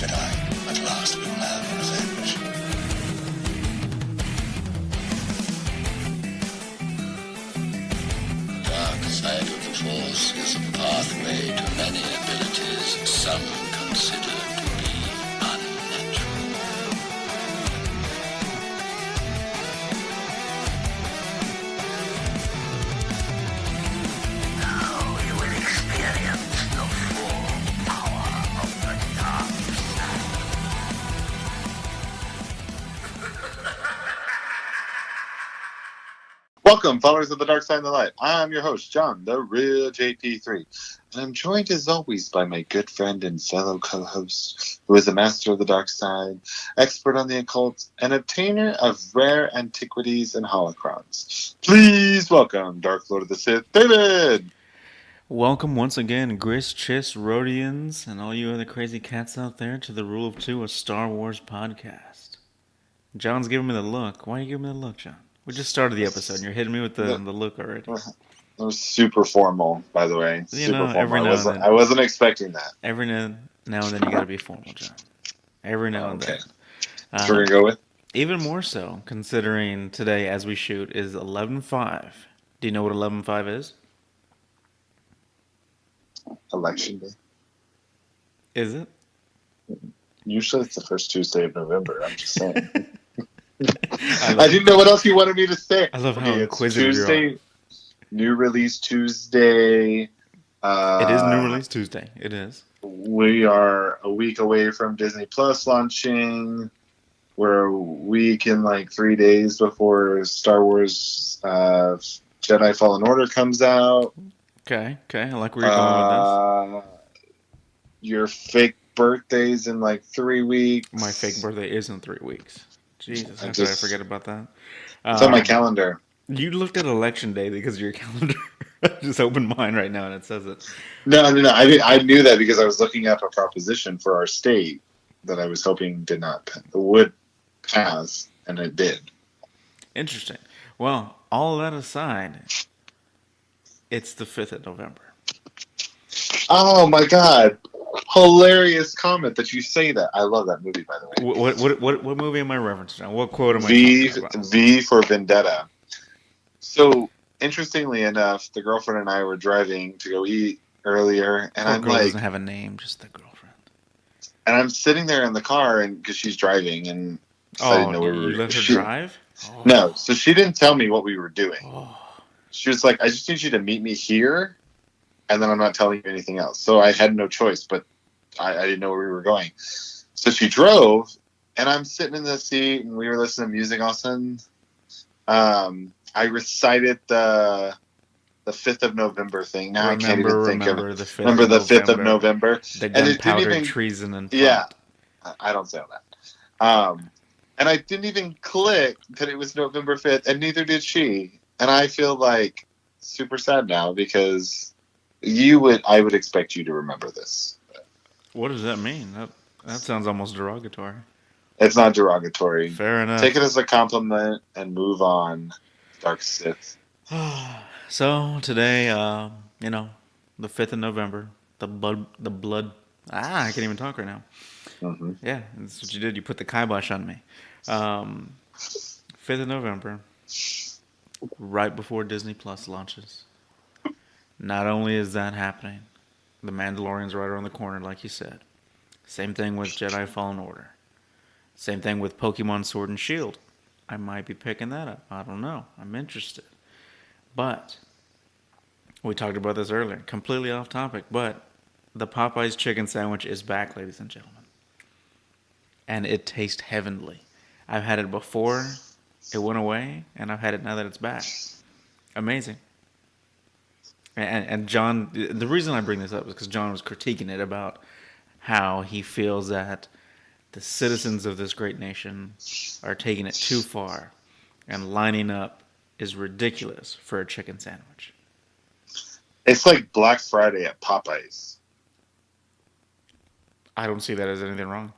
Jedi, at last we will have revenge. The dark side of the Force is a pathway to many abilities some consider to be unnatural. Now you will experience the full power of the dark side. Welcome, followers of the Dark Side and the Light. I'm your host, John, the real JP3. And I'm joined as always by my good friend and fellow co-host, who is a master of the dark side, expert on the occult, and obtainer of rare antiquities and holocrons. Please welcome Dark Lord of the Sith, David! Welcome once again, Gris, Chiss, Rhodians, and all you other crazy cats out there to the Rule of Two, a Star Wars podcast. John's giving me the look. Why are you giving me the look, John? We just started the episode, and you're hitting me with the look already. That was super formal, by the way. You Super know, every formal. now and then. I wasn't expecting that. Every now and then you gotta be formal, John. Every now and then. That's what we're going to go with? Even more so, considering today, as we shoot, is 11/5. Do you know what 11/5 is? Election day. Is it? Usually it's the first Tuesday of November. I'm just saying. I didn't know what else you wanted me to say. I love how inquisitive Tuesday, you are. New release Tuesday. It is new release Tuesday. It is. We are a week away from Disney Plus launching. We're a week and like 3 days before Star Wars Jedi Fallen Order comes out. Okay. I like where you're going with this. Your fake birthday's in like 3 weeks. My fake birthday is in 3 weeks. Jesus, how could I forget about that? It's on my calendar. You looked at election day because of your calendar. I just opened mine right now and it says it. No. I knew that because I was looking up a proposition for our state that I was hoping would pass, and it did. Interesting. Well, all that aside, it's the 5th of November. Oh my God. Hilarious comment that you say that. I love that movie, by the way. What movie am I referencing? What quote am I talking about? V for Vendetta. So, interestingly enough, the girlfriend and I were driving to go eat earlier, and Poor I'm girl like, doesn't have a name, just the girlfriend. And I'm sitting there in the car, and because she's driving, and I didn't know where we were. You let her drive? Oh. No, so she didn't tell me what we were doing. Oh. She was like, "I just need you to meet me here, and then I'm not telling you anything else." So I had no choice, but I didn't know where we were going. So she drove, and I'm sitting in the seat, and we were listening to music. All of a sudden, I recited the 5th of November thing. Now I can't even think of it. Remember the 5th of November. The gunpowder treason and plot. Yeah, I don't say all that. And I didn't even click that it was November 5th, and neither did she. And I feel like super sad now because I would expect you to remember this. What does that mean? That sounds almost derogatory. It's not derogatory. Fair enough. Take it as a compliment and move on, Dark Sith. So today, the 5th of November, the blood. I can't even talk right now. Mm-hmm. Yeah, that's what you did. You put the kibosh on me. 5th of November, right before Disney Plus launches. Not only is that happening, the Mandalorian's right around the corner, like you said. Same thing with Jedi Fallen Order. Same thing with Pokemon Sword and Shield. I might be picking that up. I don't know. I'm interested. But we talked about this earlier. Completely off topic. But the Popeyes chicken sandwich is back, ladies and gentlemen. And it tastes heavenly. I've had it before. It went away. And I've had it now that it's back. Amazing. And John, the reason I bring this up is because John was critiquing it about how he feels that the citizens of this great nation are taking it too far, and lining up is ridiculous for a chicken sandwich. It's like Black Friday at Popeyes. I don't see that as anything wrong.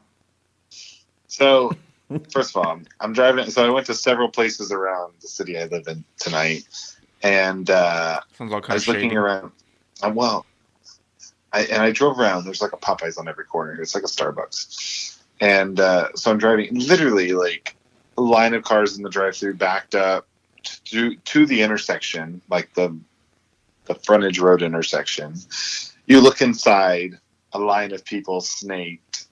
So, first of all, I'm driving. So I went to several places around the city I live in tonight. And Sounds all kind I was of shady. looking around. I drove around. There's like a Popeyes on every corner. It's like a Starbucks. And so I'm driving, literally like a line of cars in the drive-thru backed up to the intersection, like the frontage road intersection. You look inside, a line of people snaked.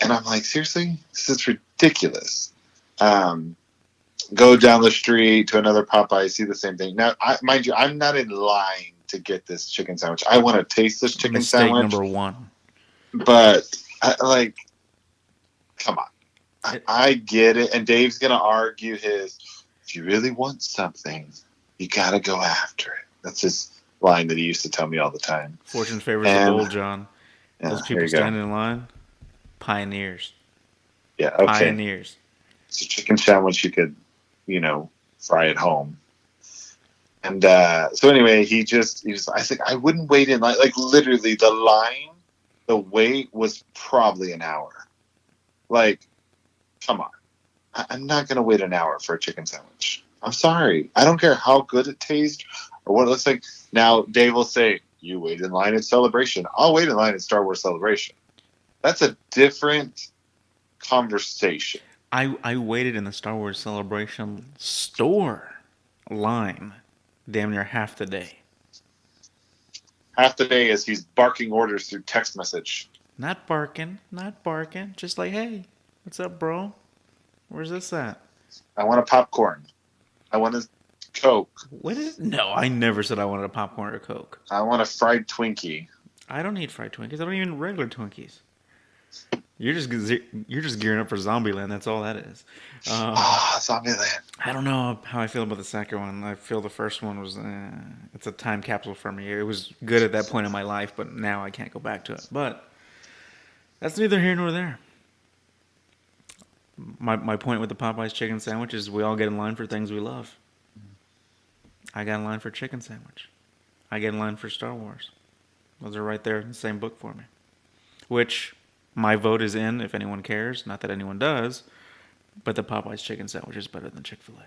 And I'm like, seriously? This is ridiculous. Go down the street to another Popeye, see the same thing. Now, mind you, I'm not in line to get this chicken sandwich. I want to taste this chicken Mistake sandwich. number one. But, come on. I get it. And Dave's going to argue if you really want something, you got to go after it. That's his line that he used to tell me all the time. Fortune favors the bold, John. Yeah, those people standing in line, pioneers. Yeah, okay. Pioneers. It's a chicken sandwich you could, fry at home. And so anyway, I think I wouldn't wait in line. Like literally the wait was probably an hour. Like, come on. I'm not going to wait an hour for a chicken sandwich. I'm sorry. I don't care how good it tastes or what it looks like. Now, Dave will say, you wait in line at Celebration. I'll wait in line at Star Wars Celebration. That's a different conversation. I waited in the Star Wars Celebration store line damn near half the day. Half the day as he's barking orders through text message. Not barking. Just like, hey, what's up, bro? Where's this at? I want a popcorn. I want a Coke. No, I never said I wanted a popcorn or a Coke. I want a fried Twinkie. I don't need fried Twinkies. I don't even regular Twinkies. You're just gearing up for Zombieland. That's all that is. Zombieland. I don't know how I feel about the second one. I feel the first one was it's a time capsule for me. It was good at that point in my life, but now I can't go back to it. But that's neither here nor there. My point with the Popeyes chicken sandwich is we all get in line for things we love. I got in line for chicken sandwich. I get in line for Star Wars. Those are right there in the same book for me. Which my vote is in, if anyone cares. Not that anyone does. But the Popeyes chicken sandwich is better than Chick-fil-A.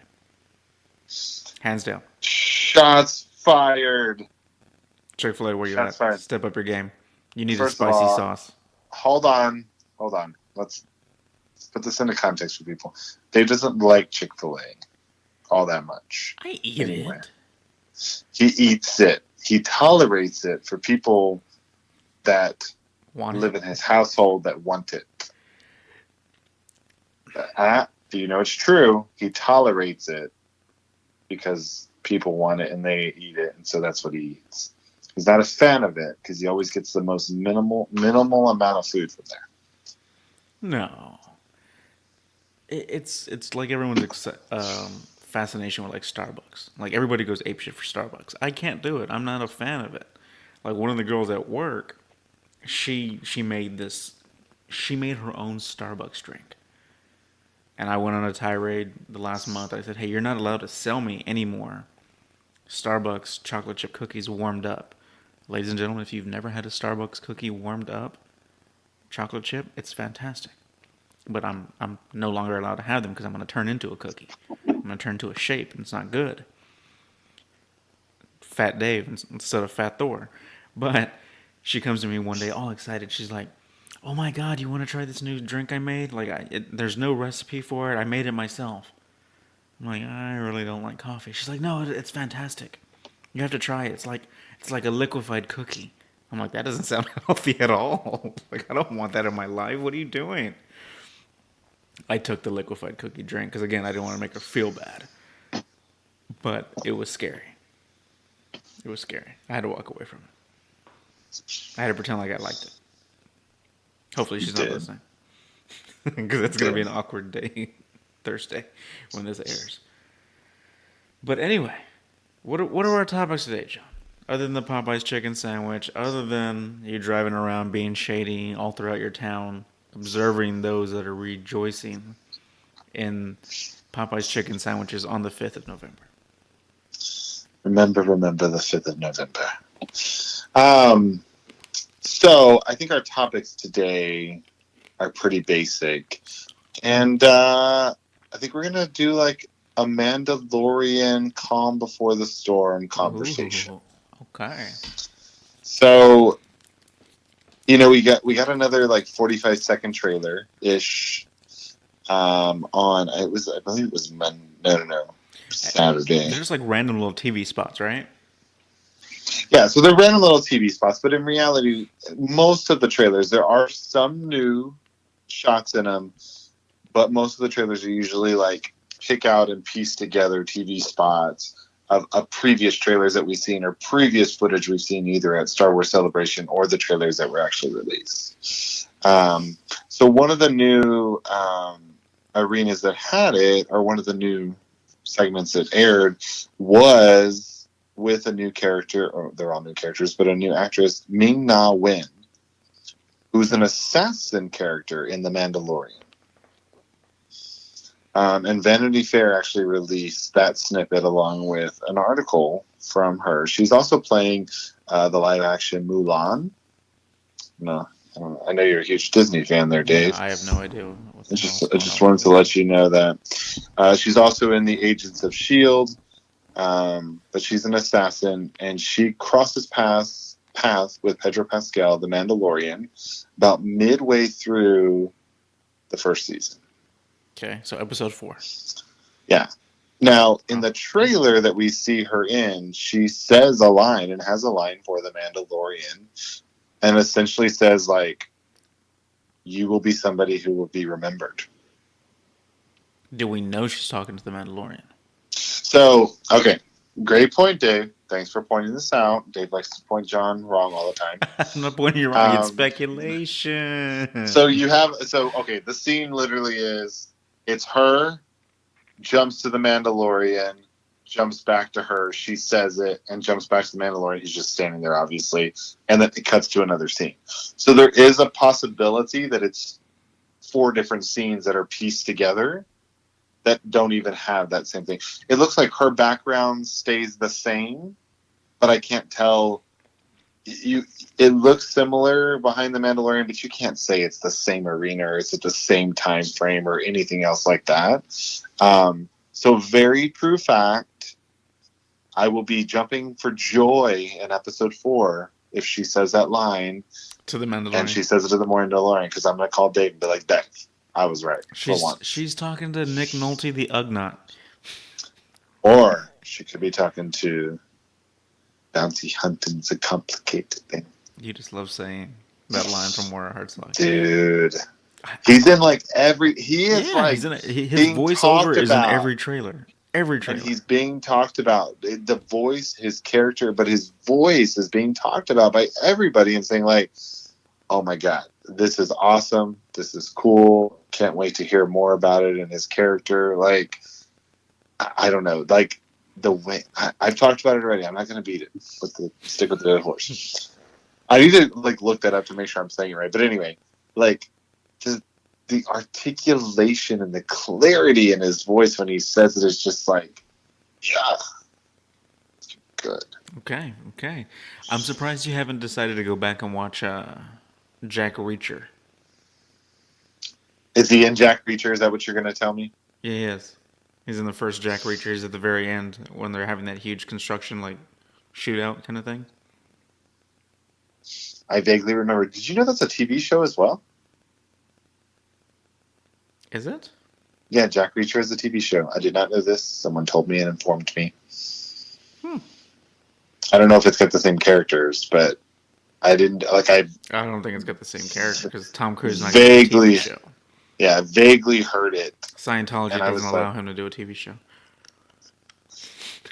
Hands down. Shots fired. Chick-fil-A, where you Shots at? fired. Step up your game. You need First a spicy of all, sauce. Hold on. Let's put this into context for people. Dave doesn't like Chick-fil-A all that much. I eat it. He eats it. He tolerates it for people that live in his household that want it. Do you know it's true? He tolerates it because people want it and they eat it, and so that's what he eats. He's not a fan of it because he always gets the most minimal amount of food from there. No. It's like everyone's fascination with like Starbucks. Like everybody goes apeshit for Starbucks. I can't do it. I'm not a fan of it. Like one of the girls at work, she made her own Starbucks drink. And I went on a tirade the last month. I said, hey, you're not allowed to sell me anymore Starbucks chocolate chip cookies warmed up. Ladies and gentlemen, if you've never had a Starbucks cookie warmed up, chocolate chip, it's fantastic. But I'm no longer allowed to have them because I'm going to turn into a cookie. I'm going to turn into a shape, and it's not good. Fat Dave instead of Fat Thor. But she comes to me one day all excited. She's like, oh my God, you want to try this new drink I made? Like, there's no recipe for it. I made it myself. I'm like, I really don't like coffee. She's like, no, it's fantastic. You have to try it. It's like a liquefied cookie. I'm like, that doesn't sound healthy at all. Like, I don't want that in my life. What are you doing? I took the liquefied cookie drink because, again, I didn't want to make her feel bad. But it was scary. It was scary. I had to walk away from it. I had to pretend like I liked it. Hopefully she's not listening. Because it's going to be an awkward day, Thursday, when this airs. But anyway, what are our topics today, John? Other than the Popeyes chicken sandwich, other than you driving around being shady all throughout your town, observing those that are rejoicing in Popeyes chicken sandwiches on the 5th of November. Remember the 5th of November. So I think our topics today are pretty basic. And I think we're going to do like a Mandalorian calm before the storm conversation. Ooh, okay. So we got another like 45-second trailer ish. On I believe it was no Saturday. They're just like random little TV spots, right? Yeah, so they're random little TV spots, but in reality, most of the trailers, there are some new shots in them, but most of the trailers are usually like pick out and piece together TV spots of previous trailers that we've seen or previous footage we've seen either at Star Wars Celebration or the trailers that were actually released. So one of the new arenas that had it, or one of the new segments that aired, was with a new character, or they're all new characters, but a new actress, Ming-Na Wen, who's an assassin character in The Mandalorian. And Vanity Fair actually released that snippet along with an article from her. She's also playing the live-action Mulan. No, I know you're a huge Disney fan there, Dave. Yeah, I have no idea. What the I just wanted to let you know that. She's also in the Agents of S.H.I.E.L.D., but she's an assassin, and she crosses paths with Pedro Pascal, the Mandalorian, about midway through the first season. Okay, so episode 4. Yeah. Now, in the trailer that we see her in, she says a line and has a line for the Mandalorian, and essentially says, like, you will be somebody who will be remembered. Do we know she's talking to the Mandalorian? So, okay. Great point, Dave. Thanks for pointing this out. Dave likes to point John wrong all the time. I'm not pointing you wrong. It's speculation. Okay, the scene literally is, it's her, jumps to the Mandalorian, jumps back to her, she says it, and jumps back to the Mandalorian. He's just standing there, obviously, and then it cuts to another scene. So there is a possibility that it's 4 different scenes that are pieced together that don't even have that same thing. It looks like her background stays the same, but I can't tell. It looks similar behind the Mandalorian, but you can't say it's the same arena or it's at the same time frame or anything else like that. So very true fact, I will be jumping for joy in episode 4 if she says that line to the Mandalorian, and she says it to the Mandalorian, because I'm going to call Dave and be like, Dave, I was right. She's talking to Nick Nolte, the Ugnaught. Or she could be talking to bounty hunting's a complicated thing. You just love saying that line from Where Our Hearts Lie. Dude. He's in like every... He is like... His voiceover is in every trailer. Every trailer. And he's being talked about. The voice, his character, but his voice is being talked about by everybody and saying like, oh my God, this is awesome. This is cool. Can't wait to hear more about it and his character. Like, I don't know. Like, the way I've talked about it already. I'm not going to beat it. Stick with the dead horse. I need to like look that up to make sure I'm saying it right. But anyway, like the articulation and the clarity in his voice when he says it is just like, yeah, good. Okay. I'm surprised you haven't decided to go back and watch Jack Reacher. Is he in Jack Reacher? Is that what you're going to tell me? Yeah, he is. He's in the first Jack Reacher. He's at the very end when they're having that huge construction like shootout kind of thing. I vaguely remember. Did you know that's a TV show as well? Is it? Yeah, Jack Reacher is a TV show. I did not know this. Someone told me and informed me. I don't know if it's got the same characters, but I didn't like. I don't think it's got the same character because Tom Cruise is not vaguely doing a TV show. Yeah, vaguely heard it. Scientology doesn't allow him to do a TV show.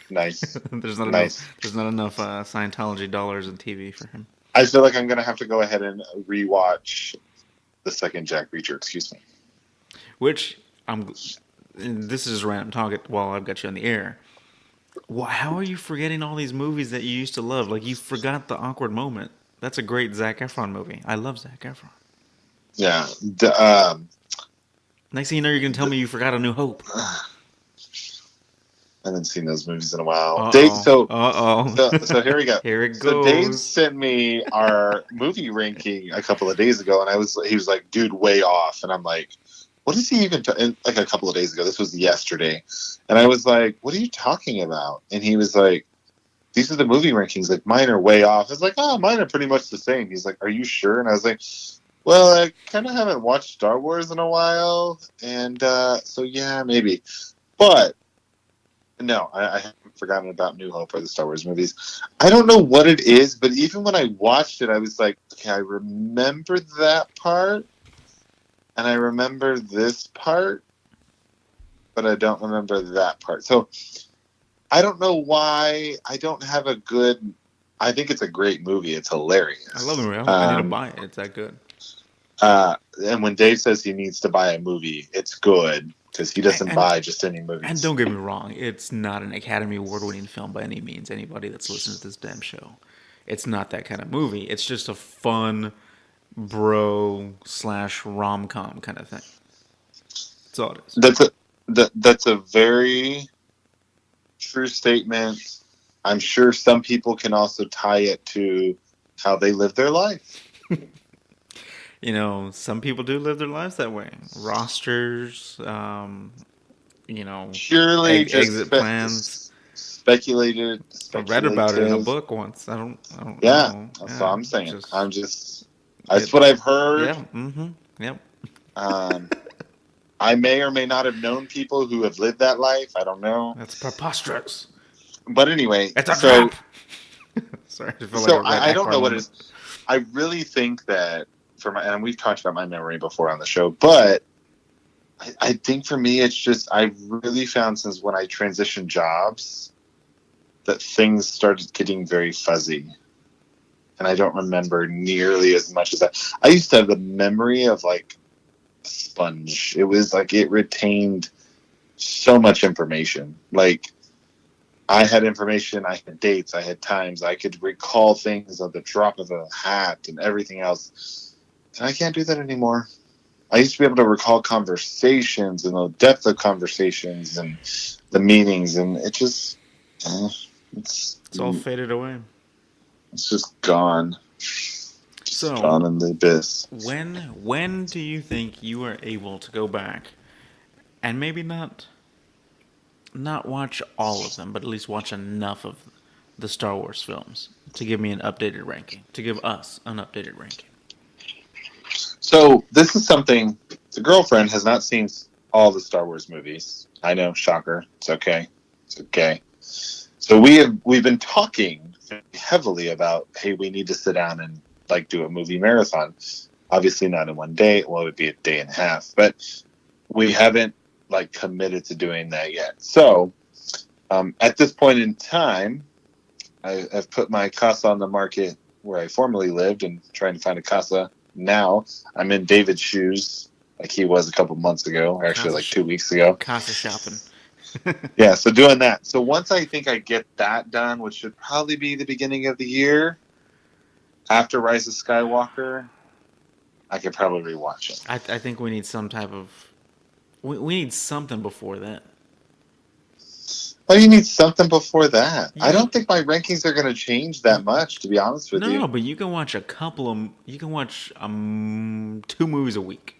Nice. There's not enough Scientology dollars in TV for him. I feel like I'm gonna have to go ahead and rewatch the second Jack Reacher. Excuse me. Which this is random talk while I've got you on the air. How are you forgetting all these movies that you used to love? Like you forgot The Awkward Moment. That's a great Zac Efron movie. I love Zac Efron. Yeah. Next thing you know, you're gonna tell me you forgot A New Hope. I haven't seen those movies in a while. Uh-oh. Dave, so here we go. Here it goes. So Dave sent me our movie ranking a couple of days ago, and he was like, dude, way off. And I'm like, what is he even like a couple of days ago? This was yesterday. And I was like, what are you talking about? And he was like, these are the movie rankings. Like, mine are way off. I was like, oh, mine are pretty much the same. He's like, are you sure? And I was like, well, I kind of haven't watched Star Wars in a while. And so, yeah, maybe. But no, I haven't forgotten about New Hope or the Star Wars movies. I don't know what it is, but even when I watched it, I was like, okay, I remember that part, and I remember this part, but I don't remember that part. So I don't know why I don't have a good. I think it's a great movie. It's hilarious. I love the movie. I need to buy it. It's that good. And when Dave says he needs to buy a movie, it's good because he doesn't buy just any movies. And don't get me wrong, it's not an Academy Award-winning film by any means. Anybody that's listening to this damn show, it's not that kind of movie. It's just a fun bro / rom-com kind of thing. That's all it is. That's a very true statement. I'm sure some people can also tie it to how they live their life. You know, some people do live their lives that way. Rosters, Purely exit plans. Speculated. I read about it in a book once. I don't yeah, know. That's what I'm saying. That's what I've heard. Yeah. Mm-hmm. Yep. I may or may not have known people who have lived that life. I don't know. That's preposterous. But anyway, it's a trap. Sorry, I don't know what it is. I really think that and we've talked about my memory before on the show, but I think for me, it's just I really found since when I transitioned jobs that things started getting very fuzzy, and I don't remember nearly as much as that. I used to have the memory of like a sponge. It was like it retained so much information. Like, I had information, I had dates, I had times, I could recall things at the drop of a hat and everything else. And I can't do that anymore. I used to be able to recall conversations and the depth of conversations and the meanings, and it just it's all faded away. It's just gone. Gone in the abyss. When do you think you are able to go back and maybe not watch all of them, but at least watch enough of the Star Wars films to give me an updated ranking, to give us an updated ranking? So this is something, the girlfriend has not seen all the Star Wars movies. I know, shocker. It's okay. It's okay. So we've been talking heavily about, hey, we need to sit down and like do a movie marathon. Obviously not in one day. Well, it would be a day and a half, but we haven't like committed to doing that yet. So at this point in time, I've put my casa on the market where I formerly lived and trying to find a casa. Now I'm in David's shoes, like he was a couple months ago, or actually like 2 weeks ago. Casa shopping. Yeah, so doing that. So once I think I get that done, which should probably be the beginning of the year, after Rise of Skywalker, I could probably rewatch it. I think we need some type of... We need something before that. Oh, you need something before that. Yeah. I don't think my rankings are going to change that much, to be honest with you. No, but you can watch a couple of... You can watch 2 movies a week.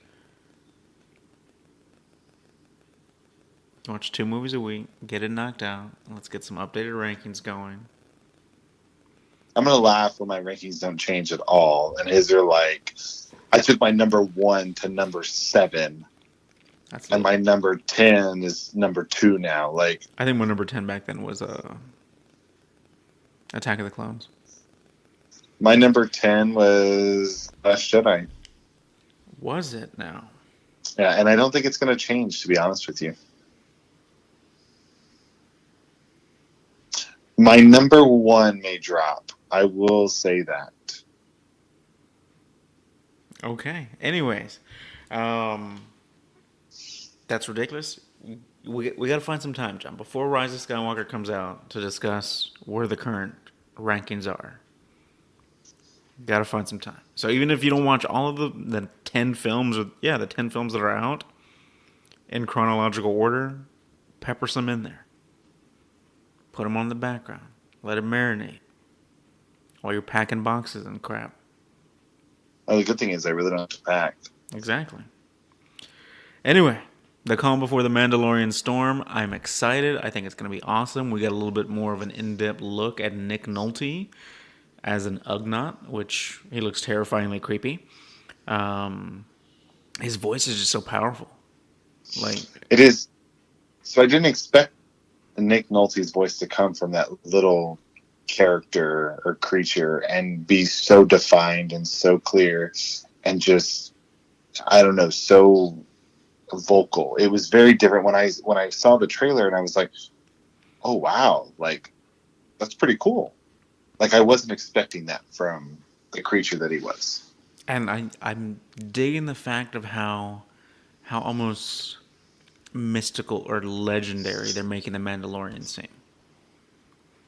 Watch 2 movies a week, get it knocked out. Let's get some updated rankings going. I'm going to laugh when my rankings don't change at all. And is there like... I took my number 1 to number 7. And my number 10 is number 2 now. Like, I think my number 10 back then was Attack of the Clones. My number 10 was Last Jedi. Was it now? Yeah, and I don't think it's going to change, to be honest with you. My number 1 may drop. I will say that. Okay. Anyways, that's ridiculous. We got to find some time, John, before Rise of Skywalker comes out to discuss where the current rankings are. Got to find some time. So even if you don't watch all of the 10 films, the 10 films that are out in chronological order, pepper some in there. Put them on the background. Let it marinate while you're packing boxes and crap. Oh, the good thing is I really don't have to pack. Exactly. Anyway, The calm before the Mandalorian storm. I'm excited. I think it's going to be awesome. We got a little bit more of an in-depth look at Nick Nolte as an Ugnaught, which he looks terrifyingly creepy. Um, his voice is just so powerful. Like, It is. So I didn't expect Nick Nolte's voice to come from that little character or creature and be so defined and so clear and just, I don't know, so vocal. It was very different when I saw the trailer, and I was like, oh wow, like that's pretty cool. Like I wasn't expecting that from the creature that he was. and I'm digging the fact of how almost mystical or legendary they're making the Mandalorian seem.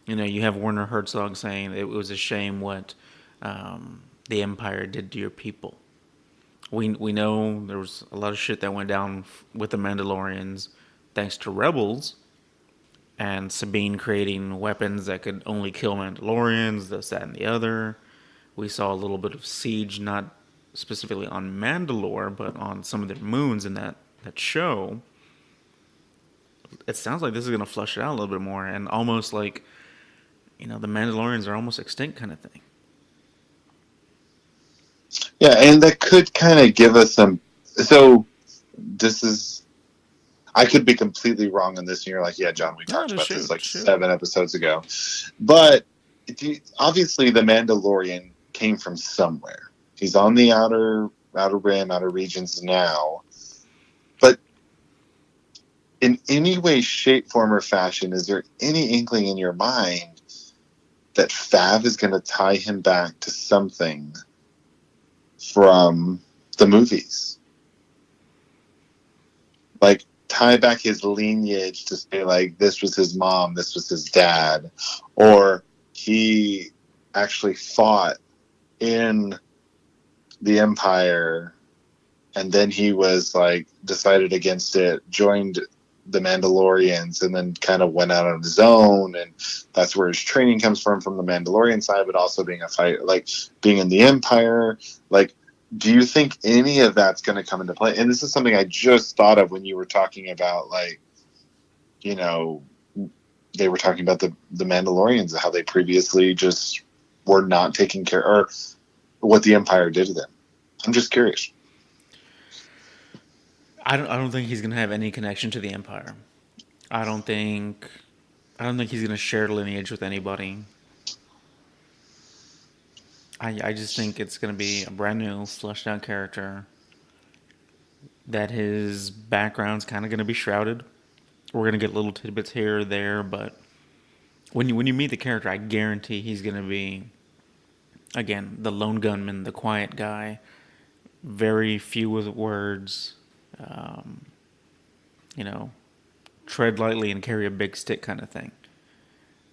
You know, you have Werner Herzog saying it was a shame what the Empire did to your people. We know there was a lot of shit that went down with the Mandalorians, thanks to rebels and Sabine creating weapons that could only kill Mandalorians, this, that, and the other. We saw a little bit of siege, not specifically on Mandalore, but on some of their moons in that show. It sounds like this is going to flush it out a little bit more, and almost like, you know, the Mandalorians are almost extinct kind of thing. Yeah, and that could kind of give us some. So this is. I could be completely wrong on this, and you're like, yeah, John, we talked about this like 7 episodes ago. But obviously, the Mandalorian came from somewhere. He's on the outer rim, outer regions now. But in any way, shape, form, or fashion, is there any inkling in your mind that Fav is going to tie him back to something from the movies? Like, tie back his lineage to say, like, this was his mom, this was his dad, or he actually fought in the Empire and then he was like decided against it, joined the Mandalorians, and then kind of went out on his own, and that's where his training comes from the Mandalorian side, but also being a fighter, like being in the Empire. Like, do you think any of that's going to come into play? And this is something I just thought of when you were talking about, like, you know, they were talking about the Mandalorians, how they previously just were not taking care, or what the Empire did to them. I'm just curious. I don't think he's gonna have any connection to the Empire. I don't think he's gonna share lineage with anybody. I just think it's gonna be a brand new, fleshed out character. That his background's kind of gonna be shrouded. We're gonna get little tidbits here or there, but when you meet the character, I guarantee he's gonna be, again, the lone gunman, the quiet guy, very few with words. Um, you know, tread lightly and carry a big stick kind of thing,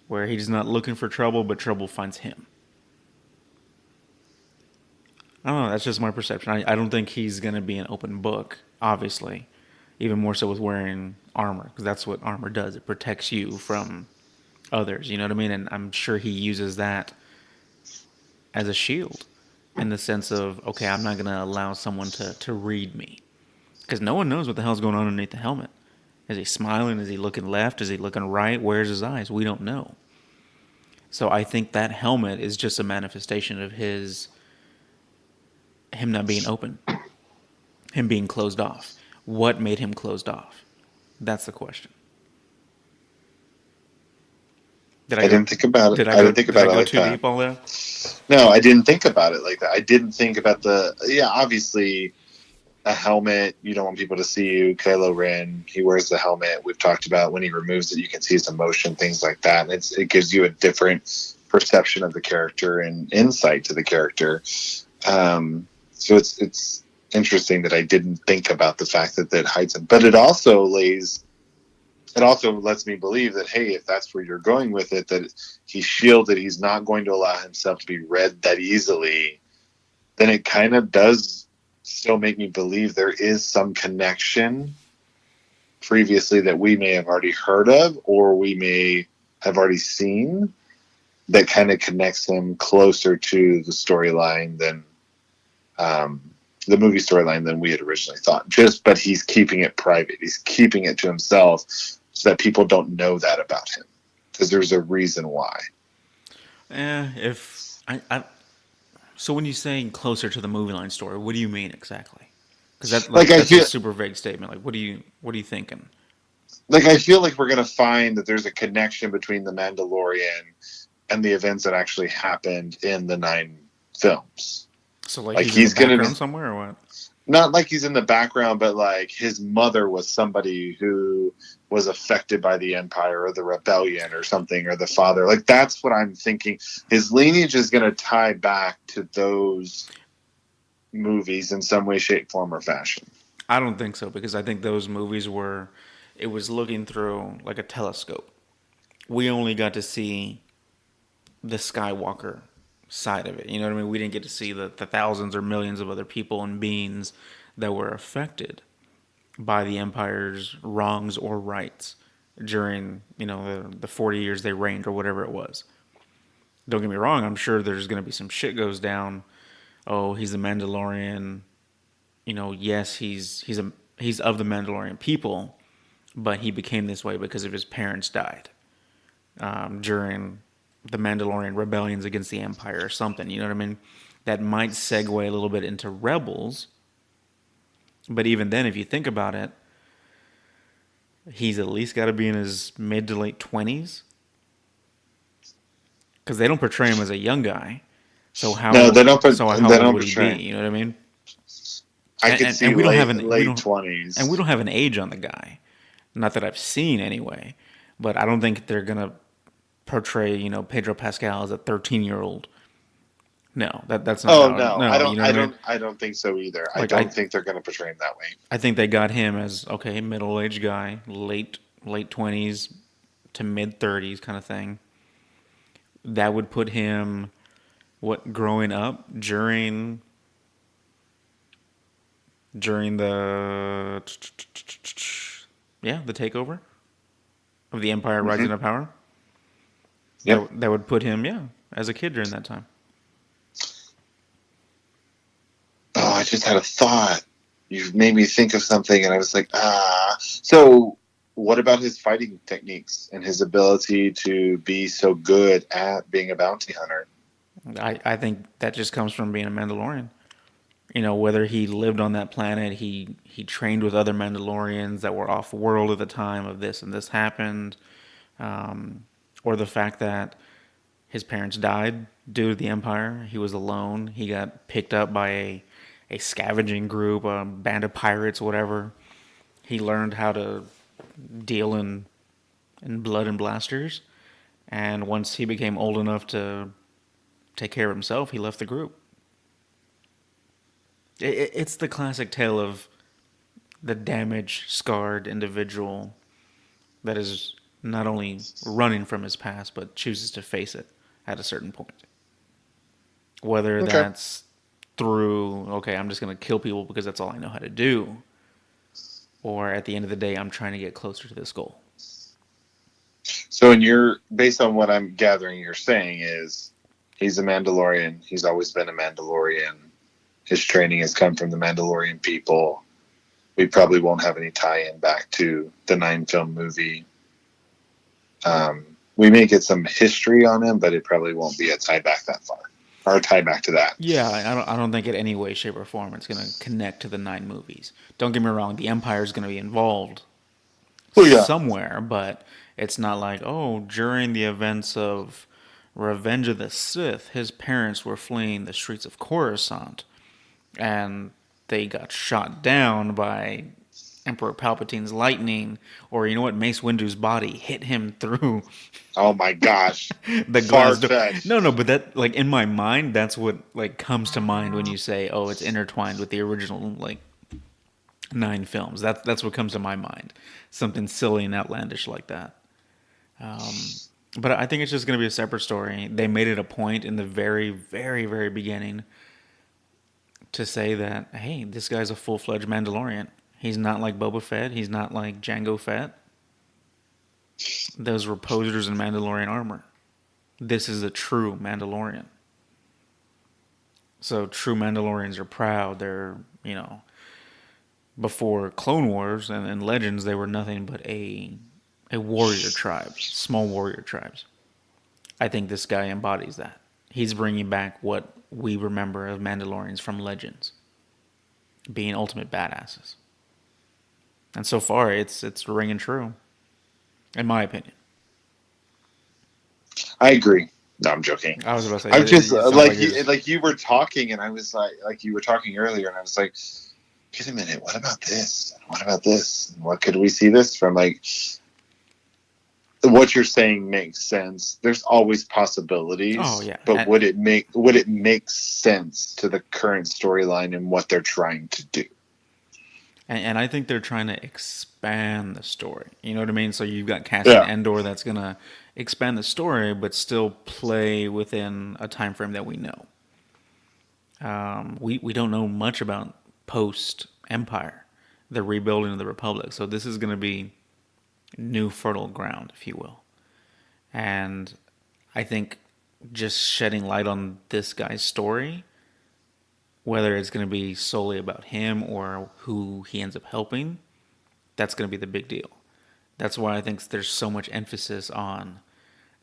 where he's not looking for trouble, but trouble finds him. I don't know. That's just my perception. I don't think he's going to be an open book, obviously, even more so with wearing armor, because that's what armor does. It protects you from others. You know what I mean? And I'm sure he uses that as a shield in the sense of, okay, I'm not going to allow someone to read me, because no one knows what the hell's going on underneath the helmet. Is he smiling? Is he looking left? Is he looking right? Where's his eyes? We don't know. So I think that helmet is just a manifestation of him not being open, him being closed off. What made him closed off? That's the question. I didn't think about it. I didn't think about it like that. Deep all there? No, I didn't think about it like that. I didn't think about obviously a helmet, you don't want people to see you. Kylo Ren, he wears the helmet. We've talked about when he removes it, you can see his emotion, things like that. And it gives you a different perception of the character and insight to the character. So it's interesting that I didn't think about the fact that hides him. But it also lets me believe that, hey, if that's where you're going with it, that he's shielded, he's not going to allow himself to be read that easily, then it kind of does still make me believe there is some connection previously that we may have already heard of or we may have already seen that kind of connects him closer to the storyline than the movie storyline than we had originally thought. But he's keeping it private. He's keeping it to himself so that people don't know that about him. Because there's a reason why. So when you say closer to the movie line story, what do you mean exactly? Because Like I that's a feel super vague statement. Like, what are you thinking? like I feel like we're gonna find that there's a connection between the Mandalorian and the events that actually happened in the 9 films. So like Like he's in the he's gonna be background somewhere or what? not like he's in the background, but like his mother was somebody who was affected by the Empire or the rebellion or something, or the father. Like that's what I'm thinking. His lineage is going to tie back to those movies in some way, shape, form, or fashion. I don't think so because I think those movies were, it was looking through like a telescope. We only got to see the Skywalker side of it. You know what I mean? We didn't get to see the thousands or millions of other people and beings that were affected by the Empire's wrongs or rights during, the 40 years they reigned or whatever it was. Don't get me wrong, I'm sure there's going to be some shit goes down. Oh, he's the Mandalorian. Yes, he's of the Mandalorian people, but he became this way because of his parents died during the Mandalorian rebellions against the Empire or something. You know what I mean? That might segue a little bit into Rebels. But even then, if you think about it, he's at least got to be in his mid to late 20s because they don't portray him as a young guy. So No, they don't. so how They old don't would he be? portray. You know what I mean? I could see And we don't have late 20s. and we don't have an age on the guy. Not that I've seen anyway, but I don't think they're gonna portray Pedro Pascal as a 13-year-old. No, that's not Oh how. no, No, you know what I mean. I don't think so either. I Like don't think they're going to portray him that way. I think they got him as okay, middle-aged guy, late 20s to mid 30s kind of thing. That would put him growing up during the the takeover of the Empire Mm-hmm. rising to power. Yep. That would put him as a kid during that time. Oh, I just had a thought. You've made me think of something, and I was like, ah. So, what about his fighting techniques and his ability to be so good at being a bounty hunter? I think that just comes from being a Mandalorian. Whether he lived on that planet, he trained with other Mandalorians that were off world at the time of this and this happened, or the fact that his parents died due to the Empire. He was alone. He got picked up by a scavenging group, a band of pirates, whatever. He learned how to deal in blood and blasters, and once he became old enough to take care of himself, he left the group. It's the classic tale of the damaged, scarred individual that is not only running from his past, but chooses to face it at a certain point. Whether Okay. that's through, okay, I'm just going to kill people because that's all I know how to do, or at the end of the day, I'm trying to get closer to this goal. So, based on what I'm gathering, you're saying is he's a Mandalorian. He's always been a Mandalorian. His training has come from the Mandalorian people. We probably won't have any tie-in back to the 9-film movie. We may get some history on him, but it probably won't be a tie back that far, or a tie back to that. Yeah, I don't think in any way, shape, or form it's going to connect to the 9 movies. Don't get me wrong, the Empire is going to be involved somewhere, but it's not like, oh, during the events of Revenge of the Sith, his parents were fleeing the streets of Coruscant, and they got shot down by Emperor Palpatine's lightning, or you know what, Mace Windu's body hit him through. Oh my gosh, the glass door. far-fetched. No, but that like in my mind, that's what like comes to mind when you say, "Oh, it's intertwined with the original 9 films." That's what comes to my mind. Something silly and outlandish like that. But I think it's just going to be a separate story. They made it a point in the very, very, very beginning to say that, hey, this guy's a full-fledged Mandalorian. He's not like Boba Fett. He's not like Jango Fett. Those were posers in Mandalorian armor. This is a true Mandalorian. So true Mandalorians are proud. They're you know, before Clone Wars and Legends, they were nothing but a warrior tribe, small warrior tribes. I think this guy embodies that. He's bringing back what we remember of Mandalorians from Legends, being ultimate badasses. And so far, it's ringing true, in my opinion. I agree. No, I'm joking. I was about to say I'm just it sounds like his. like you were talking, and I was like you were talking earlier, and I was like, wait a minute, what about this? What about this? What could we see this from? Like, what you're saying makes sense. There's always possibilities. Oh yeah, but would it make sense to the current storyline and what they're trying to do? and I think they're trying to expand the story. You know what I mean? So you've got Cassian Andor that's gonna expand the story, but still play within a time frame that we know. We don't know much about post Empire, the rebuilding of the Republic. So this is going to be new fertile ground, if you will. And I think just shedding light on this guy's story, whether it's going to be solely about him or who he ends up helping, that's going to be the big deal. That's why I think there's so much emphasis on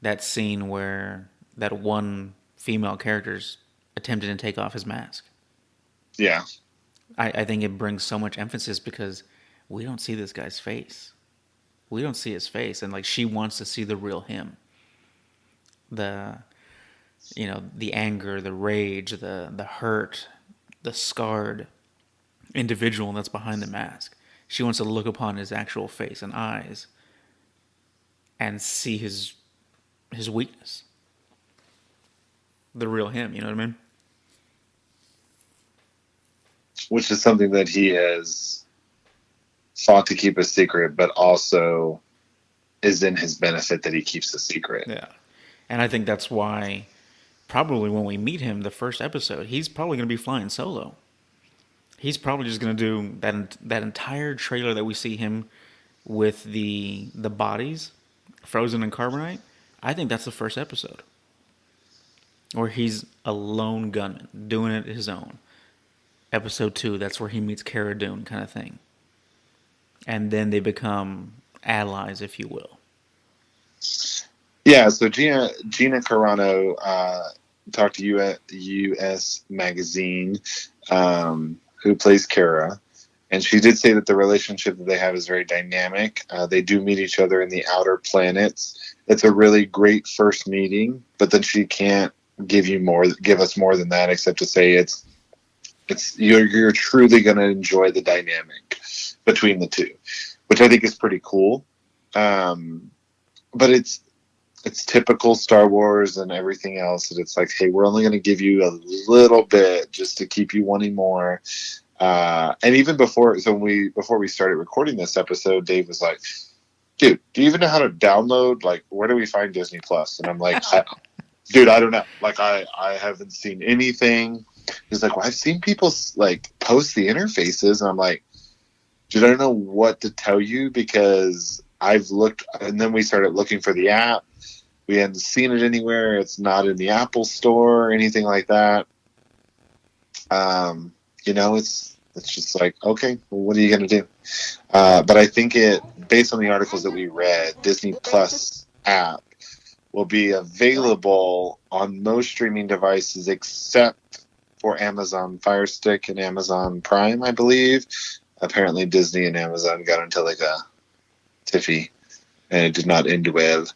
that scene where that one female character's attempting to take off his mask. Yeah. I think it brings so much emphasis because we don't see this guy's face. We don't see his face. And like she wants to see the real him. The the anger, the rage, the hurt, the scarred individual that's behind the mask. She wants to look upon his actual face and eyes and see his weakness. The real him, you know what I mean? Which is something that he has fought to keep a secret, but also is in his benefit that he keeps the secret. Yeah. And I think that's why probably when we meet him the first episode, he's probably going to be flying solo. He's probably just going to do that entire trailer that we see him with the bodies frozen in carbonite. I think that's the first episode. Or he's a lone gunman doing it his own. Episode 2, that's where he meets Cara Dune, kind of thing. And then they become allies, if you will. Yeah, so Gina Carano talked to U.S. Magazine, who plays Cara, and she did say that the relationship that they have is very dynamic. They do meet each other in the outer planets. It's a really great first meeting, but then she can't give us more than that, except to say it's you're truly going to enjoy the dynamic between the two, which I think is pretty cool. But it's typical Star Wars and everything else. And it's like, hey, we're only going to give you a little bit just to keep you wanting more. And even before we started recording this episode, Dave was like, dude, do you even know how to download? Like, where do we find Disney Plus? And I'm like, dude, I don't know. Like, I haven't seen anything. He's like, well, I've seen people like post the interfaces, and I'm like, dude, I don't know what to tell you because I've looked, and then we started looking for the app. We hadn't seen it anywhere. It's not in the Apple Store or anything like that. It's just like, okay, well, what are you going to do? But I think based on the articles that we read, Disney Plus app will be available on most streaming devices except for Amazon Fire Stick and Amazon Prime, I believe. Apparently Disney and Amazon got into like a tiffy, and it did not end well.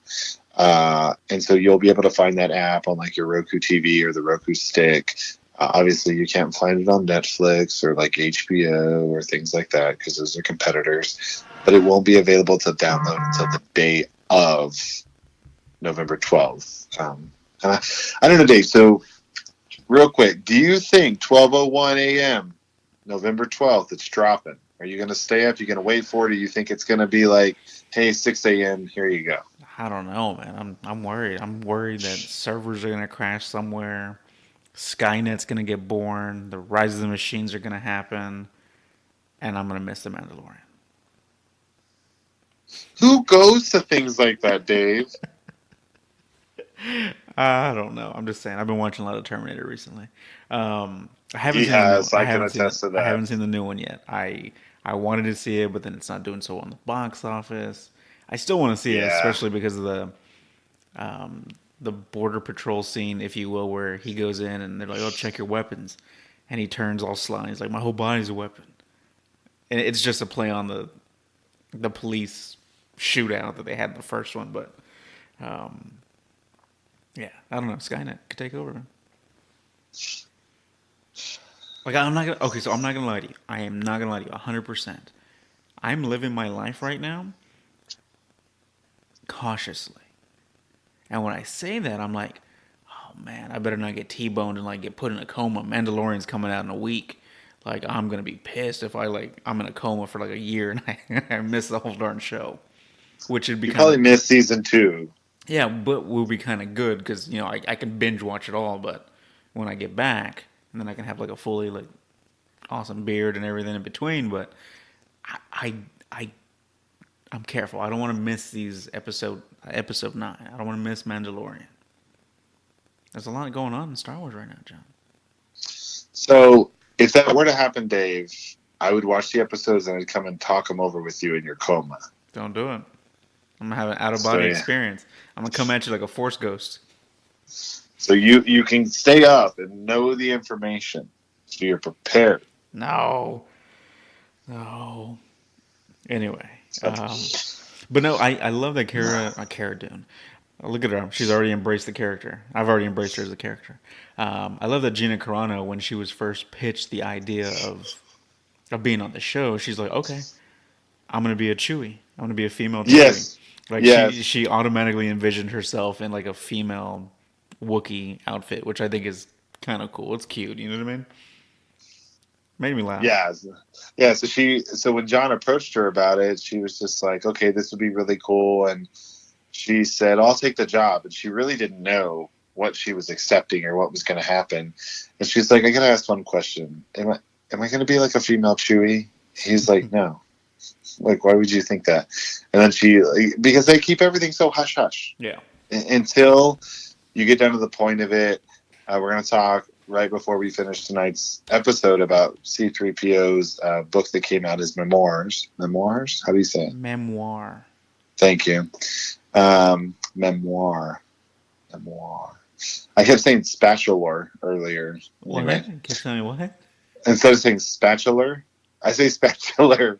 And so you'll be able to find that app on like your Roku TV or the Roku stick. Obviously, you can't find it on Netflix or like HBO or things like that because those are competitors. But it won't be available to download until the day of November 12th. I don't know, Dave. So real quick, do you think 12:01 a.m. November 12th it's dropping? Are you going to stay up? Are you going to wait for it? Or do you think it's going to be like, hey, 6 a.m., here you go? I don't know, man. I'm worried. I'm worried that servers are going to crash somewhere. Skynet's going to get born. The rise of the machines are going to happen. And I'm going to miss The Mandalorian. Who goes to things like that, Dave? I don't know. I'm just saying. I've been watching a lot of Terminator recently. I haven't He seen the new one. has. I can attest to I that. haven't seen the new one yet. I wanted to see it, but then it's not doing so well in the box office. I still want to see it, Yeah. especially because of um, the border patrol scene, if you will, where he goes in and they're like, "Oh, check your weapons," and he turns all sly. He's like, "My whole body's a weapon," and it's just a play on the police shootout that they had in the first one. But um, yeah, I don't know. Skynet could take over, man. Like I'm not gonna. Okay, so I'm not gonna lie to you. I am not gonna lie to you. 100%. I'm living my life right now cautiously, and when I say that, I'm like, oh man, I better not get T-boned and like get put in a coma. Mandalorian's coming out in a week. Like I'm gonna be pissed if I'm in a coma for like a year and I miss the whole darn show, which would be You kind probably of missed season 2. yeah, but will be kind of good because I can binge watch it all. But when I get back, and then I can have like a fully like awesome beard and everything in between. But I, I, I I'm careful. I don't want to miss these episode 9. I don't want to miss Mandalorian. There's a lot going on in Star Wars right now, John. So if that were to happen, Dave, I would watch the episodes and I'd come and talk them over with you in your coma. Don't do it. I'm gonna have an out of So body yeah. experience. I'm gonna come at you like a force ghost. So you can stay up and know the information, so you're prepared. No, no. Anyway, So, but no, I love that Cara Dune. Look at her. She's already embraced the character. I've already embraced her as a character. I love that Gina Carano, when she was first pitched the idea of being on the show, she's like, okay, I'm gonna be a Chewie. I'm gonna be a female Chewie. yes, Like yes, she automatically envisioned herself in like a female Wookiee outfit, which I think is kind of cool. It's cute. You know what I mean? Made me laugh. yeah, yeah. So when John approached her about it, she was just like, "Okay, this would be really cool," and she said, "I'll take the job." And she really didn't know what she was accepting or what was going to happen. And she's like, "I got to ask one question. Am I going to be like a female Chewie?" He's like, "No." Like, why would you think that? And then because they keep everything so hush hush Yeah. until you get down to the point of it. We're going to talk right before we finish tonight's episode about C3PO's book that came out as memoirs. Memoirs? How do you say it? Memoir. Thank you. Memoir. Memoir. I kept saying spatula earlier. What? Anyway, Keep telling me what? instead of saying spatula, I say spatula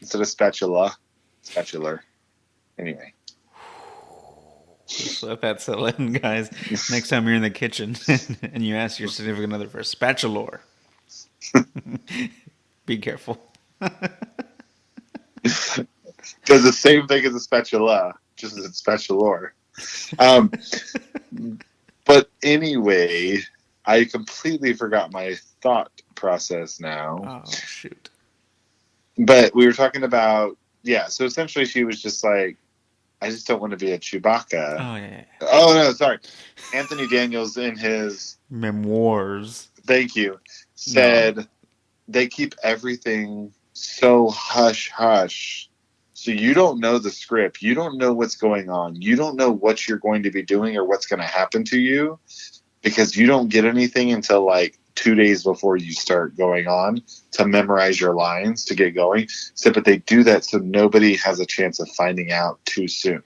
instead of spatula. Spatula. Anyway. Just let that settle in, guys. Next time you're in the kitchen and you ask your significant other for a spatula, be careful. Does the same thing as a spatula, just as it's spatula. Um, but anyway, I completely forgot my thought process now. Oh shoot! But we were talking about, yeah, so essentially she was just like, I just don't want to be a Chewbacca. Oh yeah. Oh, no, sorry. Anthony Daniels in his, Memoirs. thank you, said they keep everything so hush hush. So you don't know the script. You don't know what's going on. You don't know what you're going to be doing or what's going to happen to you because you don't get anything until like 2 days before you start going on to memorize your lines to get going. So, but they do that so nobody has a chance of finding out too soon.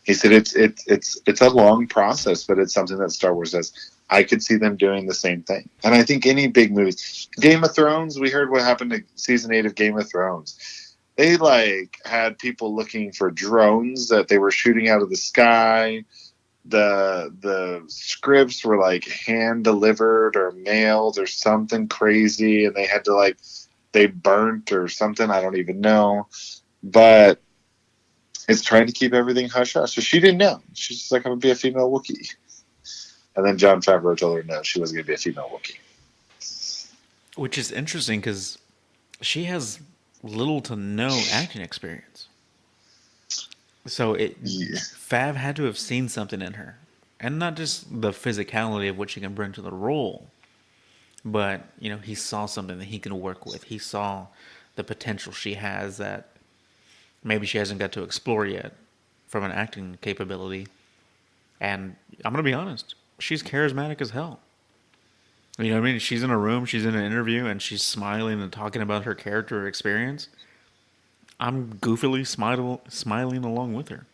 He said it's a long process, but it's something that Star Wars does. I could see them doing the same thing. And I think any big movies, Game of Thrones, we heard what happened to season 8 of Game of Thrones. They like had people looking for drones that they were shooting out of the sky. The scripts were like hand delivered or mailed or something crazy, and they had to they burnt or something. I don't even know, but it's trying to keep everything hush hush. So she didn't know. She's just like, I'm gonna be a female Wookiee. And then Jon Favreau told her no, she wasn't gonna be a female Wookiee. Which is interesting because she has little to no acting experience. So Fav had to have seen something in her, and not just the physicality of what she can bring to the role, but he saw something that he can work with. He saw the potential she has that maybe she hasn't got to explore yet from an acting capability. And I'm gonna be honest, she's charismatic as hell. You know what I mean? She's in a room, she's in an interview, and she's smiling and talking about her character experience. I'm goofily smiling along with her.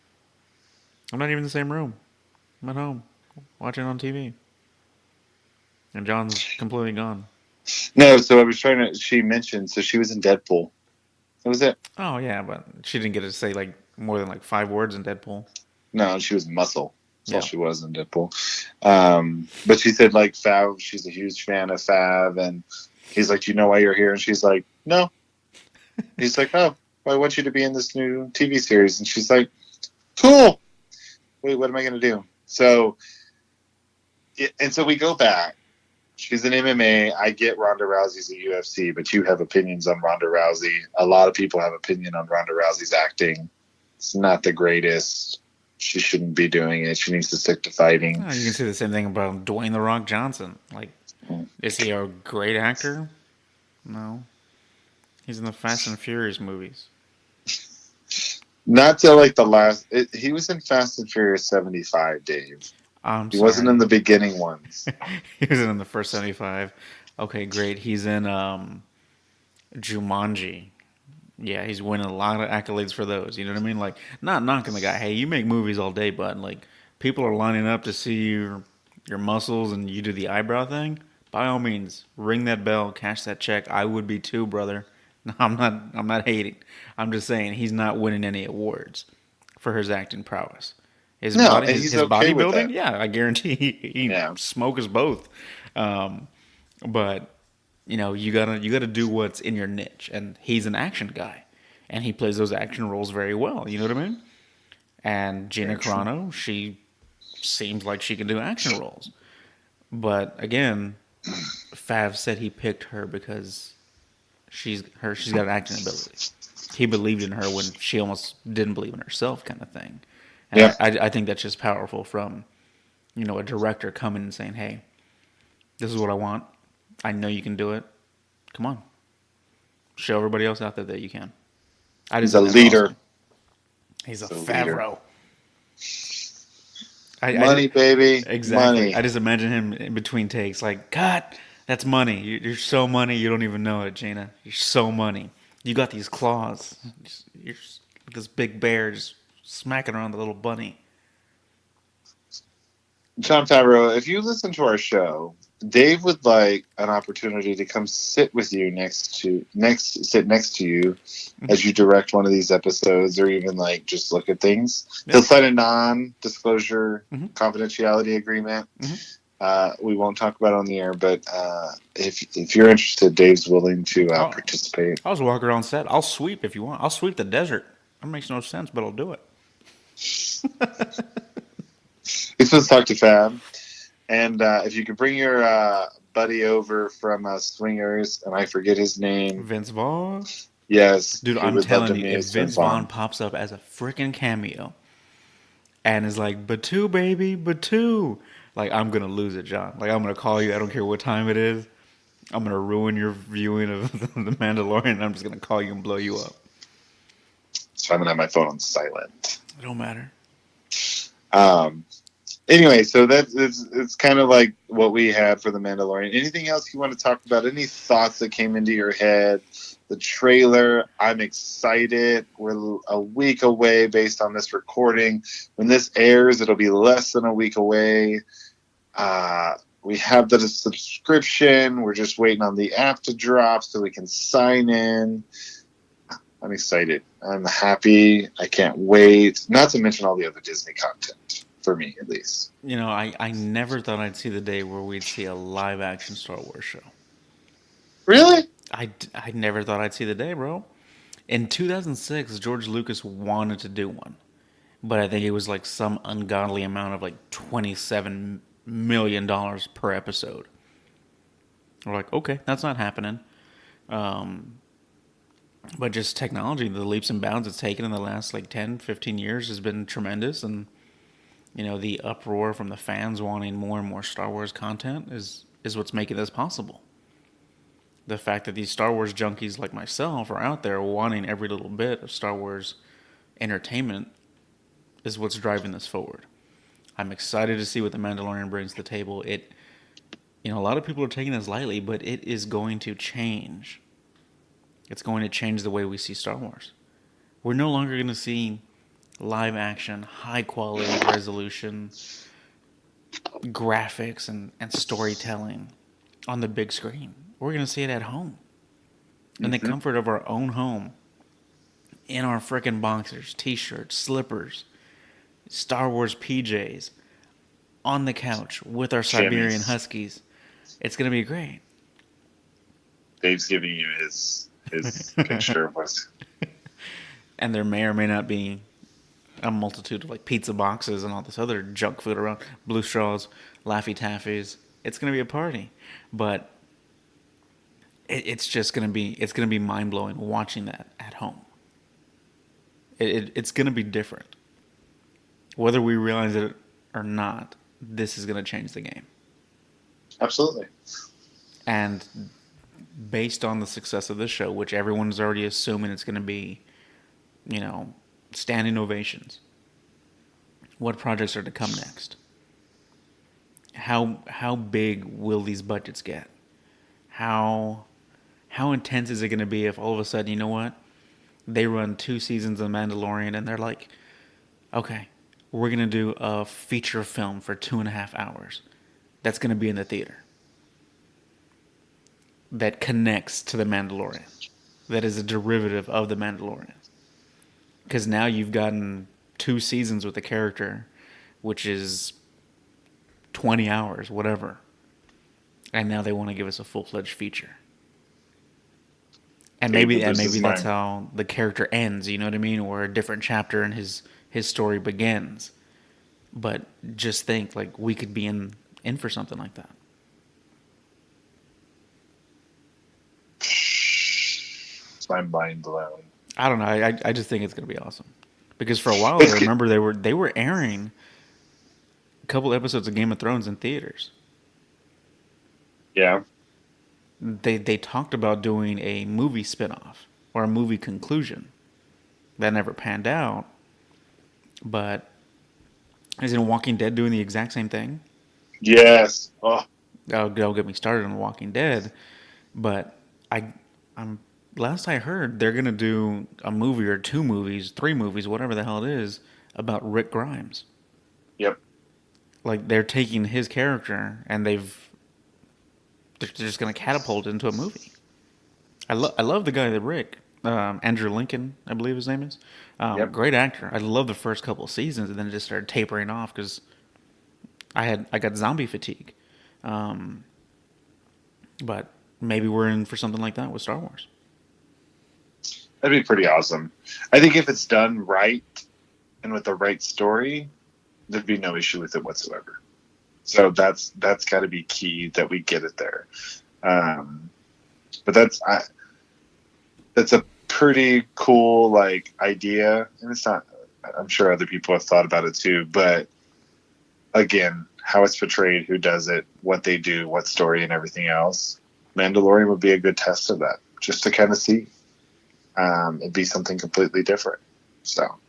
I'm not even in the same room. I'm at home watching on TV, and John's completely gone. No, so I was trying to. She mentioned so she was in Deadpool. That was it. Oh yeah, but she didn't get to say like more than like 5 words in Deadpool. No, she was Muscle. That's all Yeah. she was in Deadpool. But she said like Fav. She's a huge fan of Fav, and he's like, "Do you know why you're here?" And she's like, "No." He's like, "Oh, well, I want you to be in this new TV series," and she's like, "Cool. Wait, what am I going to do?" So, and so we go back. She's an MMA. I get Ronda Rousey's a UFC, but you have opinions on Ronda Rousey. A lot of people have opinion on Ronda Rousey's acting. It's not the greatest. She shouldn't be doing it. She needs to stick to fighting. Oh, you can say the same thing about Dwayne the Rock Johnson. Like, is he a great actor? No. He's in the Fast and Furious movies. Not till like the last. He was in Fast and Furious 75, Dave. I'm He wasn't in sorry. the beginning ones. He was in the first 75. Okay, great. He's in Jumanji. Yeah, he's winning a lot of accolades for those. You know what I mean? Like, not knocking the guy. Hey, you make movies all day, bud. Like, people are lining up to see your muscles, and you do the eyebrow thing. By all means, ring that bell, cash that check. I would be too, brother. No, I'm not hating. I'm just saying he's not winning any awards for his acting prowess. No, and he's His okay with bodybuilding, that. yeah, I guarantee he Yeah. smoke us both. Um, but you gotta do what's in your niche, and he's an action guy, and he plays those action roles very well. You know what I mean? And Gina Very true. Carano, she seems like she can do action roles, but again, Fav said he picked her because she's got an acting ability. He believed in her when she almost didn't believe in herself, kind of thing. And Yeah. I think that's just powerful from a director coming and saying, "Hey, this is what I want. I know you can do it. Come on, show everybody else out there that you can." I just He's a think that's leader. awesome. He's a He's a leader. Favreau. I just Money, baby. exactly. I Money. just imagine him in between takes, like, "God, that's money. You're so money. You don't even know it, Gina. You're so money. You got these claws. You're like this big bear just smacking around the little bunny." John Favreau, if you listen to our show, Dave would like an opportunity to come sit with you sit next to you as you direct one of these episodes, or even like just look at things. Yeah. He'll sign a non-disclosure Mhm. confidentiality agreement. Mhm. We won't talk about it on the air, but if you're interested, Dave's willing to participate. I'll just walk around set. I'll sweep if you want. I'll sweep the desert. That makes no sense, but I'll do it. He's supposed to talk to Fab, and if you could bring your buddy over from Swingers, and I forget his name. Vince Vaughn. Yes, Dude, he I'm would love to telling you, meet if us, Vince Vince Vaughn Vaughn. pops up as a freaking cameo and is like, Batu, baby, Batu, like, I'm going to lose it, John. Like, I'm going to call you. I don't care what time it is. I'm going to ruin your viewing of The Mandalorian. I'm just going to call you and blow you up. So I'm gonna have my phone on silent. It don't matter. Um, anyway, so it's kind of like what we had for the Mandalorian. Anything else you want to talk about? Any thoughts that came into your head? The trailer, I'm excited. We're a week away based on this recording. When this airs, it'll be less than a week away. We have the subscription. We're just waiting on the app to drop so we can sign in. I'm excited. I'm happy. I can't wait. Not to mention all the other Disney content, for me at least. I never thought I'd see the day where we'd see a live action Star Wars show. Really? I never thought I'd see the day, bro. In 2006, George Lucas wanted to do one, but I think it was like some ungodly amount of like $27 million per episode. We're like, okay, that's not happening. Um, but just technology, the leaps and bounds it's taken in the last like 10, 15 years has been tremendous. And, the uproar from the fans wanting more and more Star Wars content is what's making this possible. The fact that these Star Wars junkies like myself are out there wanting every little bit of Star Wars entertainment is what's driving this forward. I'm excited to see what the Mandalorian brings to the table. a lot of people are taking this lightly, but it is going to change. It's going to change the way we see Star Wars. We're no longer going to see live action, high quality resolution, graphics, and storytelling on the big screen. We're going to see it at home, in the comfort of our own home, in our frickin' boxers, t-shirts, slippers, Star Wars PJs, on the couch with our Siberian Jimmy's. Huskies. It's going to be great. Dave's giving you his picture of what's. And there may or may not be a multitude of like pizza boxes and all this other junk food around, Blue Straws, Laffy Taffies. It's going to be a party. But it's going to be mind blowing watching that at home. It's going to be different. Whether we realize it or not, this is going to change the game. Absolutely. And based on the success of this show, which everyone's already assuming it's going to be, standing ovations, what projects are to come next? How big will these budgets get? How intense is it going to be if all of a sudden, you know what? They run 2 seasons of Mandalorian and they're like, okay, we're going to do a feature film for 2.5 hours. That's going to be in the theater. That connects to the Mandalorian. That is a derivative of the Mandalorian. Because now you've gotten 2 seasons with the character, which is 20 hours, whatever. And now they want to give us a full-fledged feature. And maybe that's how the character ends, you know what I mean? Or a different chapter in his story begins. But just think, like, we could be in for something like that. It's my mind blown. I don't know. I just think it's going to be awesome. Because for a while, I remember they were airing a couple episodes of Game of Thrones in theaters. Yeah. They talked about doing a movie spinoff or a movie conclusion. That never panned out. But isn't Walking Dead doing the exact same thing? Yes. Oh. Don't get me started on Walking Dead. But I'm last I heard, they're gonna do a movie or 2 movies, 3 movies, whatever the hell it is, about Rick Grimes. Yep. Like they're taking his character and they're just gonna catapult it into a movie. I love the guy that Rick, Andrew Lincoln, I believe his name is. Yep. Great actor. I love the first couple of seasons, and then it just started tapering off because I got zombie fatigue. But maybe we're in for something like that with Star Wars. That'd be pretty awesome. I think if it's done right and with the right story, there'd be no issue with it whatsoever. So that's got to be key that we get it there. But that's a pretty cool like idea, and it's not. I'm sure other people have thought about it too. But again, how it's portrayed, who does it, what they do, what story, and everything else. Mandalorian would be a good test of that, just to kind of see. It'd be something completely different. So,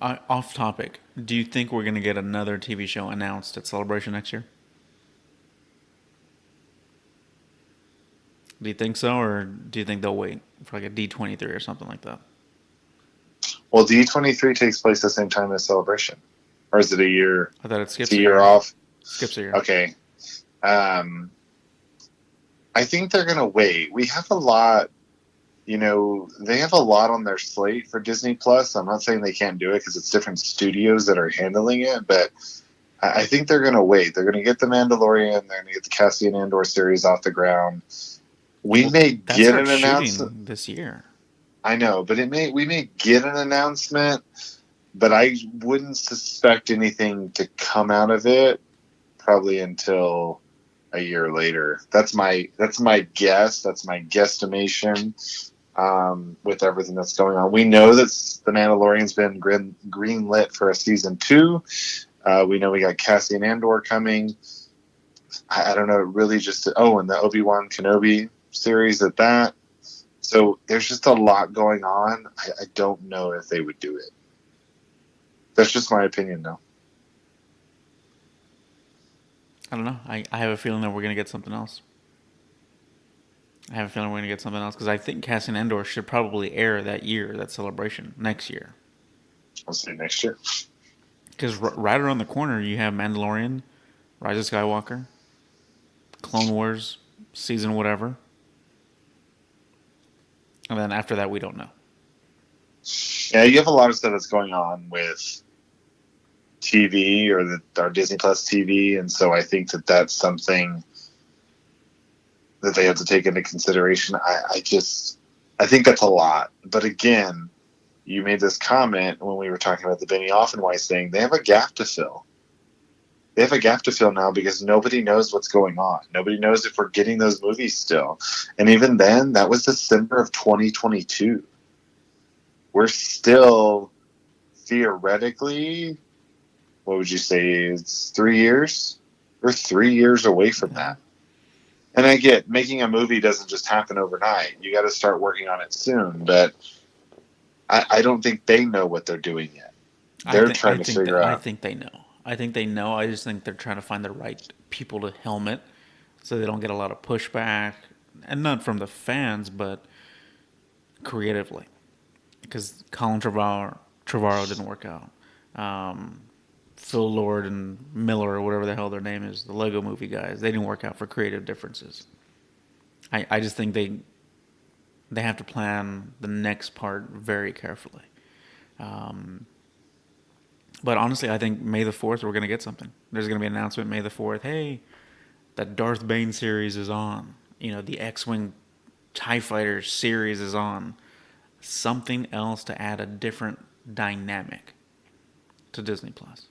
off topic, do you think we're going to get another TV show announced at Celebration next year? Do you think so, or do you think they'll wait for like a D23 or something like that? Well, D23 takes place the same time as Celebration, or is it a year? I thought it skips a year off. Skips a year. Okay. I think they're going to wait. We have a lot, they have a lot on their slate for Disney Plus. I'm not saying they can't do it because it's different studios that are handling it, but I think they're going to wait. They're going to get the Mandalorian. They're going to get the Cassian Andor series off the ground. We may get an announcement this year. I know, but we may get an announcement, but I wouldn't suspect anything to come out of it probably until a year later. That's my guess. That's my guesstimation. With everything that's going on, we know that the Mandalorian's been green-lit for a season 2. We know we got Cassian Andor coming. I don't know, really just and the Obi-Wan Kenobi series at that. So there's just a lot going on. I don't know if they would do it. That's just my opinion, though. I don't know. I have a feeling that we're going to get something else. Because I think Cassian Andor should probably air that year, that celebration, next year. I'll say next year. Because right around the corner, you have Mandalorian, Rise of Skywalker, Clone Wars, season whatever. And then after that, we don't know. Yeah, you have a lot of stuff that's going on with TV or our Disney Plus TV, and so I think that that's something that they have to take into consideration. I think that's a lot. But again, you made this comment when we were talking about the Benny Offenweiss thing. They have a gap to fill. They have a gap to fill now because nobody knows what's going on. Nobody knows if we're getting those movies still. And even then, that was December of 2022. We're still theoretically, what would you say, it's 3 years? We're 3 years away from that. And I get making a movie doesn't just happen overnight. You got to start working on it soon. But I don't think they know what they're doing yet. They're trying to figure out. I think they know. I just think they're trying to find the right people to helm it so they don't get a lot of pushback. And not from the fans, but creatively. Because Colin Trevorrow didn't work out. Phil Lord and Miller, or whatever the hell their name is, the Lego Movie guys, they didn't work out for creative differences. I just think they have to plan the next part very carefully. But honestly, I think May the 4th, we're going to get something. There's going to be an announcement May the 4th. Hey, that Darth Bane series is on. The X-Wing TIE Fighter series is on. Something else to add a different dynamic to Disney Plus.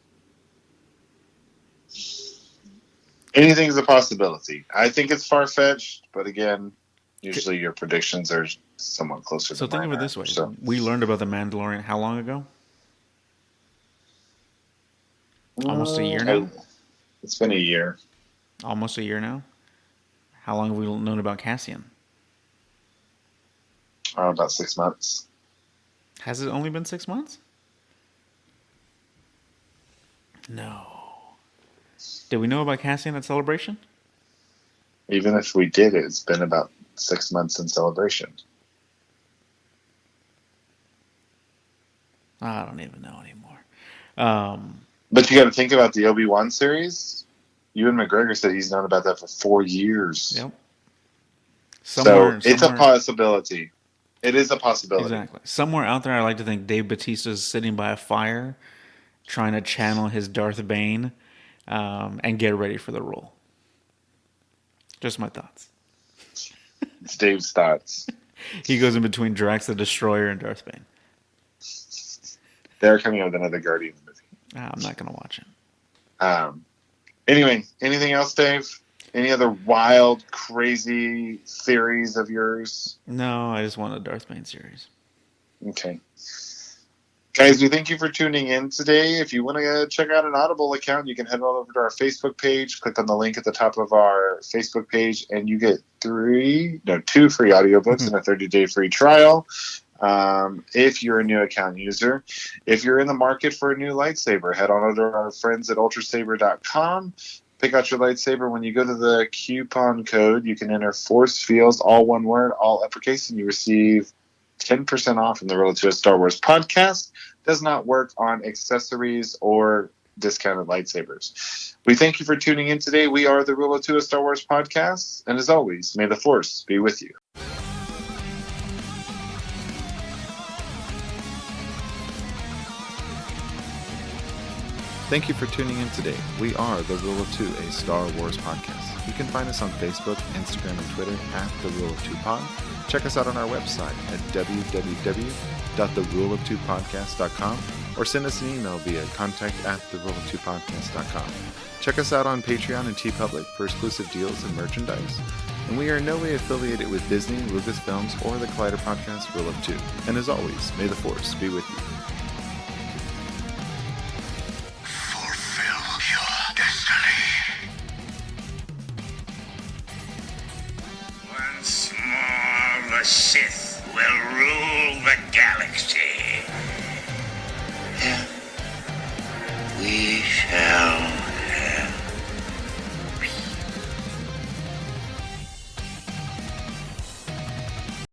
Anything's a possibility. I think it's far-fetched, but again, usually your predictions are somewhat closer to mine. So think of it this way. We learned about The Mandalorian how long ago? Almost a year now? It's been a year. Almost a year now? How long have we known about Cassian? About 6 months. Has it only been 6 months? No. Did we know about Cassian at Celebration? Even if we did, it's been about 6 months in Celebration. I don't even know anymore. But you got to think about the Obi-Wan series. Ewan McGregor said he's known about that for 4 years. Yep. So it's a possibility. It is a possibility. Exactly. Somewhere out there, I like to think Dave Bautista's sitting by a fire, trying to channel his Darth Bane, and get ready for the role. Just my thoughts. It's Dave's thoughts. He goes in between Drax the Destroyer and Darth Bane. They're coming out with another Guardians movie. I'm not going to watch it. Anyway, anything else, Dave? Any other wild, crazy theories of yours? No, I just want a Darth Bane series. Okay. Guys, we thank you for tuning in today. If you want to check out an Audible account, you can head on over to our Facebook page, click on the link at the top of our Facebook page, and you get 2 free audiobooks and a 30-day free trial. If you're a new account user. If you're in the market for a new lightsaber, head on over to our friends at ultrasaber.com. Pick out your lightsaber. When you go to the coupon code, you can enter Force Feels, all one word, all uppercase, and you receive 10% off from the Roll to a Star Wars podcast. Does not work on accessories or discounted lightsabers. We thank you for tuning in today. We are the Rule to a Star Wars podcast, and as always, may the Force be with you. Thank you for tuning in today. We are the Rule of Two, a Star Wars podcast. You can find us on Facebook, Instagram, and Twitter at The Rule of Two Pod. Check us out on our website at www.theruleoftwopodcast.com or send us an email via contact@theruleoftwopodcast.com. Check us out on Patreon and TeePublic for exclusive deals and merchandise. And we are in no way affiliated with Disney, Lucasfilms, or the Collider podcast Rule of Two. And as always, may the Force be with you. Once more, the Sith will rule the galaxy. We shall